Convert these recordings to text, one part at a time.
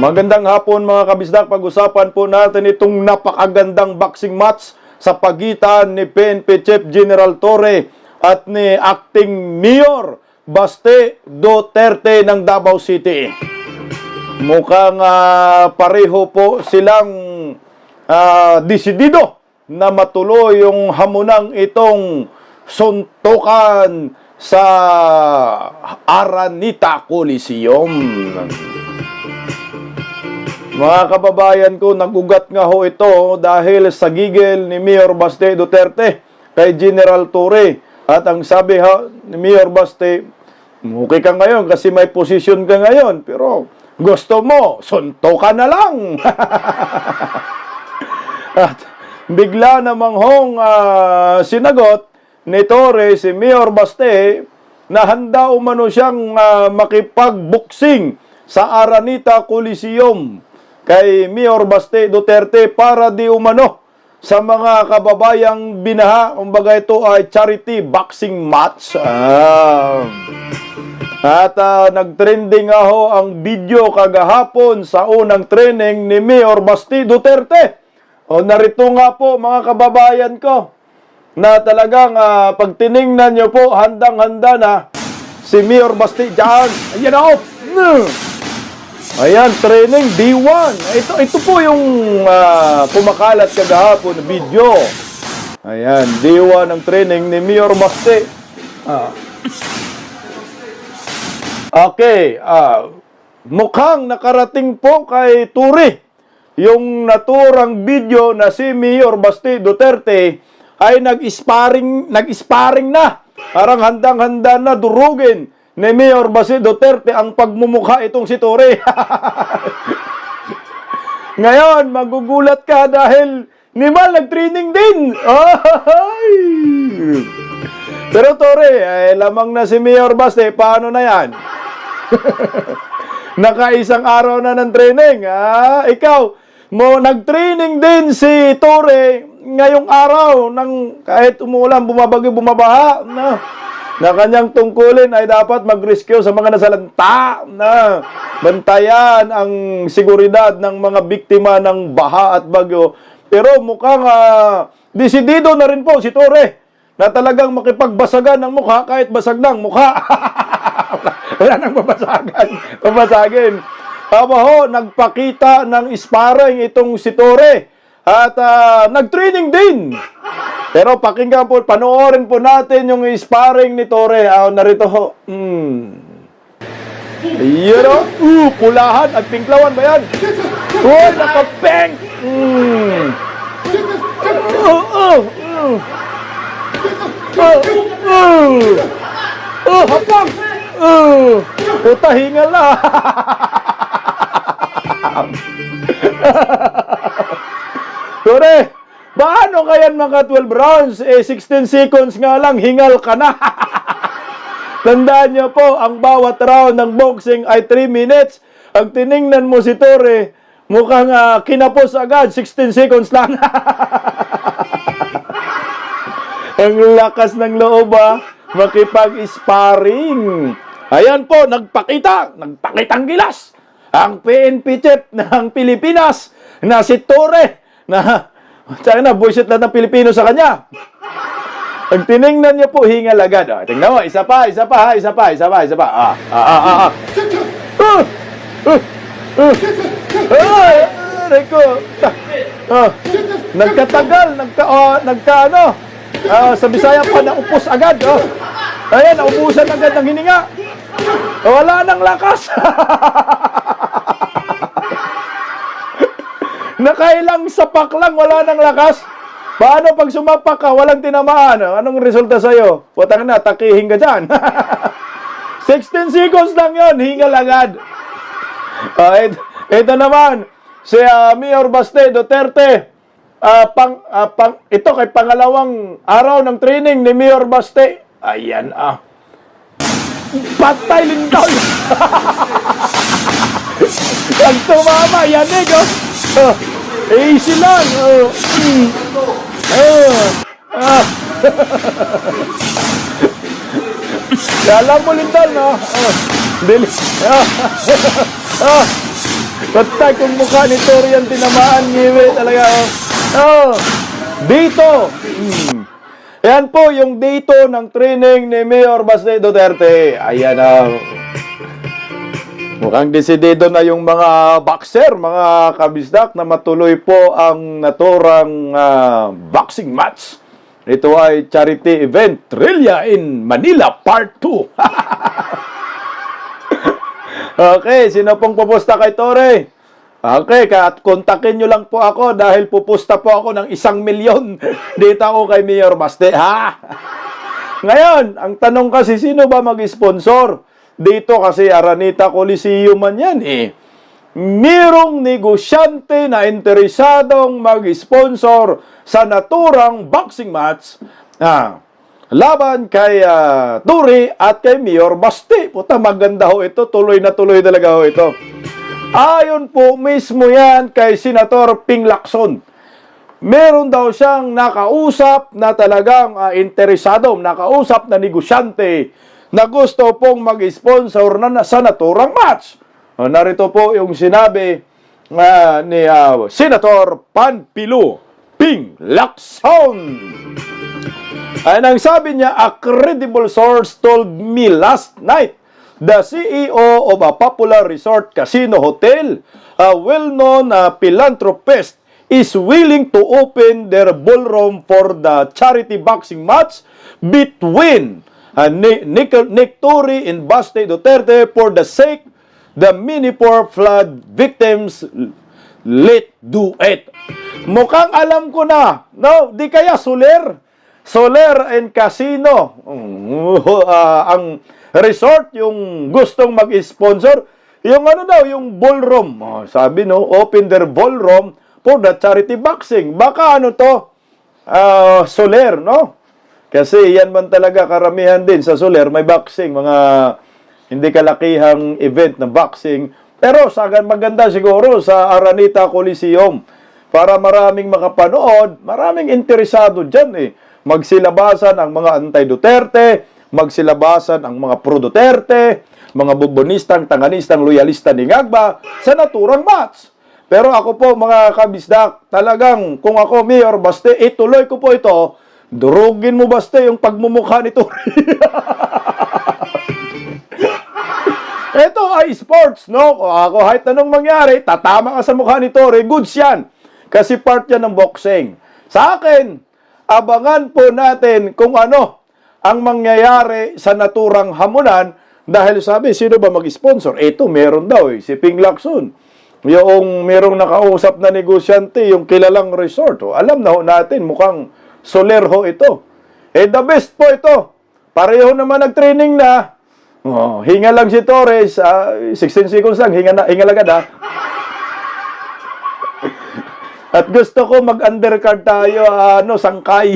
Magandang hapon mga kabisdak. Pag-usapan po natin itong napakagandang boxing match sa pagitan ni PNP Chief General Torre at ni Acting Mayor Baste Duterte ng Davao City. Mukhang pareho po silang desidido na matuloy yung hamunang itong suntukan sa Araneta Coliseum. Mga kababayan ko, nagugat nga ho ito dahil sa gigil ni Mayor Baste Duterte kay General Torre. At ang sabi ni Mayor Baste, okay ka ngayon kasi may posisyon ka ngayon, pero gusto mo, suntukan na lang. At bigla namang hong sinagot ni Torre si Mayor Baste na handa umano siyang makipagboksing sa Araneta Coliseum kay Mayor Baste Duterte para di umano sa mga kababayang binaha. Kumbaga ito ay charity boxing match. At nagtrending nga ho ang video kagahapon sa unang training ni Mayor Baste Duterte. O narito nga po mga kababayan ko na talagang pag tiningnan nyo po, handang-handa na si Mayor Baste dyan. Ayan o! Ayan, training D1. Ito po yung pumakalat kagahapon na video. Ayan, D1 ang training ni Mayor Baste. Okay, mukhang nakarating po kay Torre yung naturang video na si Mayor Baste Duterte ay nag-sparring na. Parang handang-handa na durugin ni Mayor Baste Duterte ang pagmumukha itong si Torre. Ngayon, magugulat ka dahil ni Mal nag-training din. Pero Torre, lamang na si Mayor Baste, paano na yan? Nakaisang araw na ng training. Ikaw, nag-training din si Torre ngayong araw ng kahit umulan, bumabagyo, bumabaha na kanyang tungkulin ay dapat mag-rescue sa mga nasalanta na bantayan ang seguridad ng mga biktima ng baha at bagyo. Pero mukhang desidido na rin po si Torre na talagang makipagbasagan ng mukha kahit basag ng mukha. Wala nang babasagin. Nagpakita ng sparring itong si Torre at nag-training din. Pero pakinggan po, panoorin po natin yung sparring ni Torre. Narito ho. Ayan o. Pulahan at pinklawan ba yan? Nakapeng. Hapang. Puta, hingal na. Torre, paano kaya mga 12 rounds? 16 seconds nga lang, hingal ka na. Tandaan niyo po, ang bawat round ng boxing ay 3 minutes. Ang tiningnan mo si Torre, mukhang kinapos agad, 16 seconds lang. Ang lakas ng loob makipag-sparring. Ayan po, nagpakitang gilas ang PNP Chief ng Pilipinas na si Torre na buwisit lahat ng Pilipino sa kanya. Pag tinignan niyo po, hingal agad. Tingnan mo, isa pa. Nagkatagal, sa Bisaya pa naupos agad. Ayan, naubusan agad ng hininga. Wala nang lakas. Nakailang sapak lang, wala nang lakas. Paano pag sumapak ka, walang tinamaan? Anong resulta sa'yo? Watang na, takihin ka dyan. 16 seconds lang yon, hingal agad. Ito naman, si Mayor Baste Duterte. Ito kay pangalawang araw ng training ni Mayor Baste. Ayan patay lindol. Pag tumama, yanig easy lang. Kala mo lindol, no? Patay kung mukha ni Tory ang tinamaan, ngiwi talaga. Oh, dito. Yan po yung dito ng training ni Mayor Baste Duterte. Ayan na. Mukhang desidido na yung mga boxer, mga kabisdak, na matuloy po ang naturang boxing match. Ito ay charity event, Trillia in Manila Part 2. Okay, sino pong pupusta kay Tore? Okay, kontakin nyo lang po ako dahil pupusta po ako ng 1,000,000 dito ako kay Mayor Baste, ha? Ngayon, ang tanong kasi, sino ba mag-sponsor? Dito kasi Araneta Coliseum man yan, eh. Merong negosyante na interesadong mag-sponsor sa naturang boxing match laban kay Turi at kay Mayor Baste. Puta, maganda ho ito. Tuloy na tuloy talaga ho ito. Ayon po mismo yan kay Senator Ping Lacson. Meron daw siyang nakausap na talagang interesado, nakausap na negosyante na gusto pong mag-sponsor na sa naturang match. Narito po yung sinabi ni Senator Panpilo Ping Lacson. And ang sabi niya, a credible source told me last night the CEO of a popular resort casino hotel, a well-known philanthropist, is willing to open their ballroom for the charity boxing match between Nick Turi and Baste Duterte for the sake the Minipur flood victims. Let's do it. Mukhang alam ko na. No, di kaya Soler and Casino. Ang resort yung gustong mag-sponsor. Yung ano daw, yung ballroom. Sabi no, open their ballroom for the charity boxing. Baka ano to, Soler, no? Kasi yan man talaga karamihan din sa Soler, may boxing, mga hindi kalakihang event na boxing. Pero maganda siguro sa Araneta Coliseum para maraming makapanood, maraming interesado dyan eh. Magsilabasan ang mga anti-Duterte, magsilabasan ang mga pro-Duterte, mga bubonistang, tanganistang, loyalista ni Ngagba sa naturang match. Pero ako po mga kabisdak, talagang kung ako Mayor Baste, ituloy ko po ito, durugin mo Baste yung pagmumukha nito. Ito ay sports, no? Ako kahit anong mangyari, tatama ka sa mukha ni Tore, goods yan. Kasi part yan ng boxing. Sa akin, abangan po natin kung ano ang mangyayari sa naturang hamunan dahil sabi, sino ba mag-sponsor? Ito, meron daw eh, si Ping Lacson. Yung merong nakausap na negosyante, yung kilalang resort. Alam na ho natin, mukhang Soler ho ito. The best po ito. Pareho naman nag-training na. Hinga lang si Torres, 16 seconds lang, hinga agad ha. At gusto ko mag-undercard tayo, sangkay.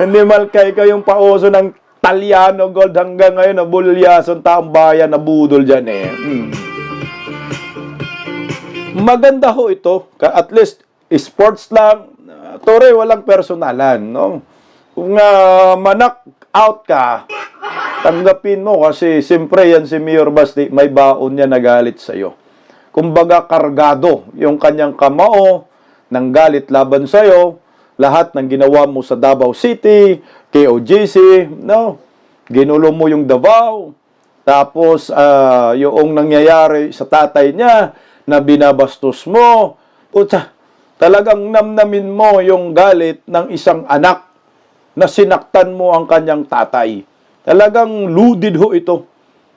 Hindi malkay ko yung pauso ng Taliano Gold hanggang ngayon na bulyason taong bayan na budol dyan eh. Maganda ho ito. At least, sports lang. Tore, walang personalan. No? Kung manak out ka, tanggapin mo kasi siyempre yan si Mayor Basti, may baon niya na galit sa'yo. Kumbaga kargado yung kanyang kamao ng galit laban sa'yo, lahat ng ginawa mo sa Davao City, KOJC, no? Ginulo mo yung Davao, tapos yung nangyayari sa tatay niya na binabastos mo, talagang namnamin mo yung galit ng isang anak na sinaktan mo ang kanyang tatay. Talagang ludid ho ito.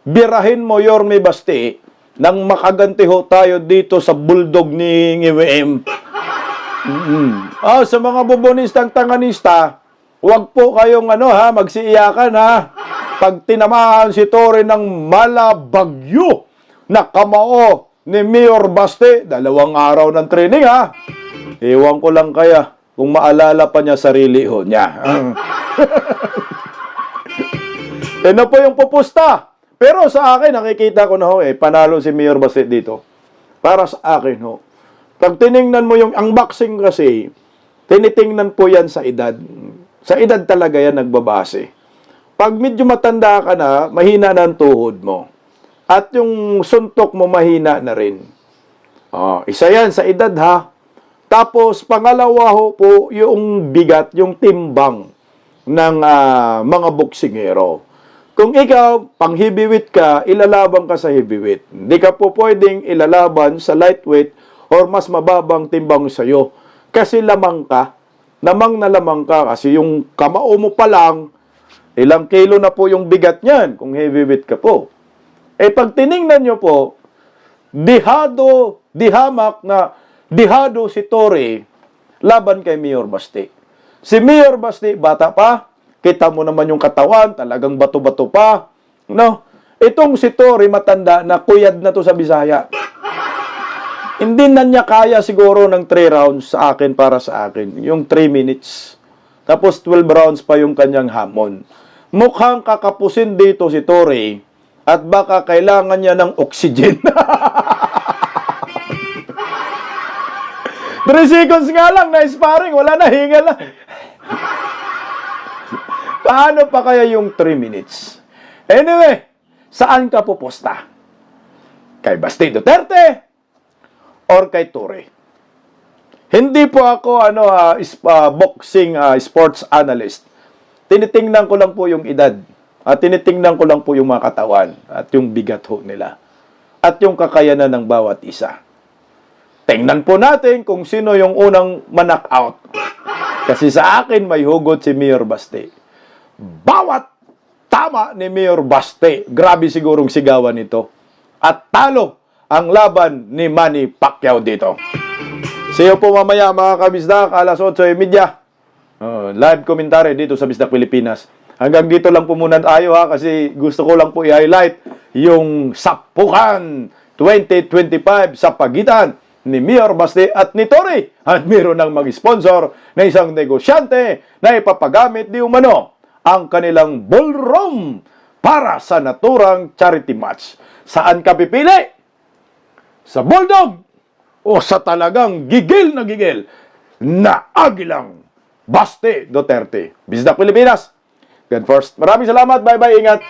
Birahin mo, Yorme Basti, nang makaganti ho tayo dito sa bulldog ni NGWM. Sa mga bubonistang tanganista, huwag po kayong magsiiyakan ha. Pag tinamaan si Tore ng malabagyo na kamao ni Mayor Baste, 2 araw ng training ha. Ewan ko lang kaya kung maalala pa niya sarili ho niya. Ano po yung pupusta? Pero sa akin, nakikita ko na ho panalo si Mayor Baste dito. Para sa akin ho. Pag tiningnan mo ang boxing kasi, tinitingnan po yan sa edad. Sa edad talaga yan nagbabase. Pag medyo matanda ka na, mahina na ang tuhod mo. at yung suntok mo mahina na rin. Isa yan sa edad ha. Tapos pangalawa ho po yung bigat, yung timbang ng mga boksingero. Kung ikaw, pang heavyweight ka, ilalaban ka sa heavyweight. Hindi ka po pwedeng ilalaban sa lightweight or mas mababang timbang sa'yo. Kasi lamang ka. Namang na lamang ka. Kasi yung kamao mo pa lang, ilang kilo na po yung bigat niyan kung heavyweight ka po. Pag tiningnan nyo po, dihamak na dihado si Torre laban kay Mayor Basti. Si Mayor Basti, bata pa, kita mo naman yung katawan, talagang bato-bato pa. No? Itong si Torre, matanda na, kuyad na to sa Bisaya. Hindi na niya kaya siguro ng 3 rounds sa akin para sa akin. Yung 3 minutes. Tapos 12 rounds pa yung kanyang hamon. Mukhang kakapusin dito si Torre at baka kailangan niya ng oxygen. 3 seconds nga lang na sparring, wala na, hinga na. Paano pa kaya yung 3 minutes? Anyway, saan ka pupusta? Kay Basti Duterte or kay Torre? Hindi po ako boxing sports analyst. Tinitingnan ko lang po yung edad. At tinitingnan ko lang po yung mga katawan at yung bigat ho nila. At yung kakayanan ng bawat isa. Tingnan po natin kung sino yung unang ma-knock-out. Kasi sa akin may hugot si Mayor Basti. Bawat tama ni Mayor Basti, grabe sigurong sigawan nito. At talo ang laban ni Manny Pacquiao dito. See you po mamaya mga kabisdak, alas 8:30. Live commentary dito sa Bisdak Pilipinas. Hanggang dito lang po muna tayo ha, kasi gusto ko lang po i-highlight yung Sapukan 2025 sa pagitan ni Mayor Basti at ni Torre. At meron ng mag-sponsor na isang negosyante na ipapagamit di umano ang kanilang ballroom para sa naturang charity match. Saan ka pipili? Sa Bulldog o sa talagang gigil na Agilang Basti Duterte? Bisdak Pilipinas. God first. Maraming salamat. Bye-bye. Ingat.